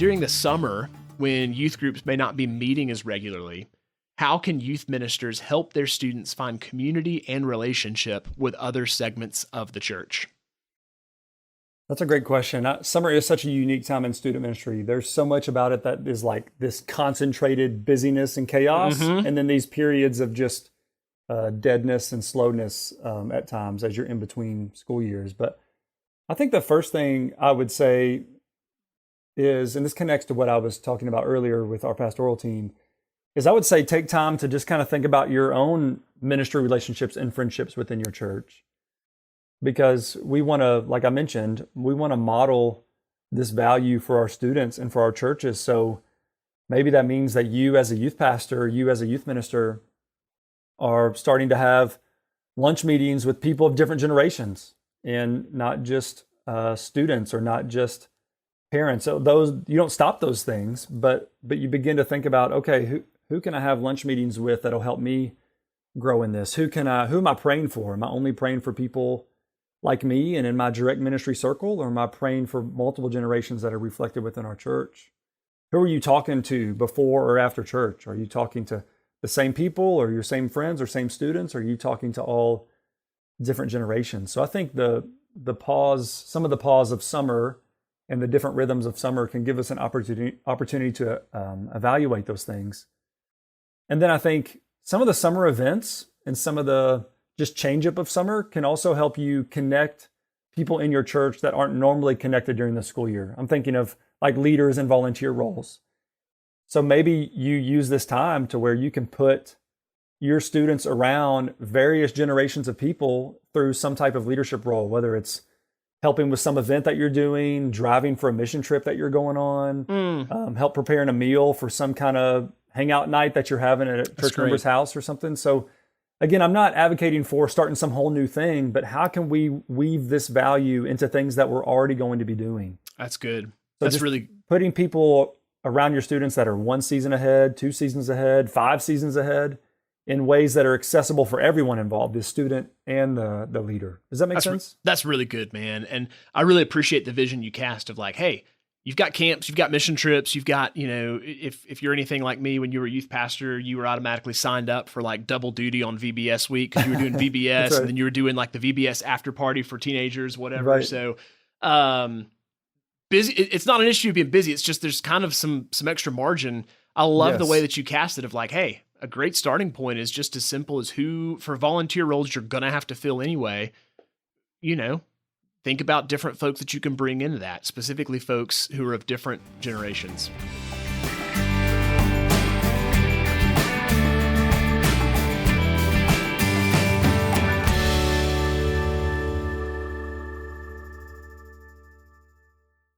during the summer, when youth groups may not be meeting as regularly, how can youth ministers help their students find community and relationship with other segments of the church? That's a great question. Summer is such a unique time in student ministry. There's so much about it that is like this concentrated busyness and chaos, and then these periods of just deadness and slowness at times as you're in between school years. But I think the first thing I would say is, and this connects to what I was talking about earlier with our pastoral team, is I would say take time to just kind of think about your own ministry relationships and friendships within your church. Because we want to, like I mentioned, we want to model this value for our students and for our churches. So maybe that means that you as a youth pastor, you as a youth minister are starting to have lunch meetings with people of different generations and not just students or not just parents. So those, you don't stop those things, but you begin to think about, okay, who can I have lunch meetings with that'll help me grow in this? Who am I praying for? Am I only praying for people like me and in my direct ministry circle, or am I praying for multiple generations that are reflected within our church? Who are you talking to before or after church? Are you talking to the same people or your same friends or same students? Or are you talking to all different generations? So I think some of the pause of summer and the different rhythms of summer can give us an opportunity to evaluate those things. And then I think some of the summer events and some of the just change up of summer can also help you connect people in your church that aren't normally connected during the school year. I'm thinking of like leaders and volunteer roles. So maybe you use this time to where you can put your students around various generations of people through some type of leadership role, whether it's helping with some event that you're doing, driving for a mission trip that you're going on, help preparing a meal for some kind of hangout night that you're having at a church member's house or something. So again, I'm not advocating for starting some whole new thing, but how can we weave this value into things that we're already going to be doing? That's good. So That's really putting people around your students that are 1 season ahead, 2 seasons ahead, 5 seasons ahead in ways that are accessible for everyone involved, the student and the leader. Does that make sense? That's really good, man. And I really appreciate the vision you cast of like, hey, you've got camps, you've got mission trips, you've got, if you're anything like me, when you were a youth pastor, you were automatically signed up for like double duty on VBS week because you were doing VBS and then you were doing like the VBS after party for teenagers, whatever. Right. So, busy. It's not an issue of being busy. It's just, there's kind of some extra margin. I love the way that you cast it of like, hey, a great starting point is just as simple as who for volunteer roles you're going to have to fill anyway, think about different folks that you can bring into that, specifically folks who are of different generations.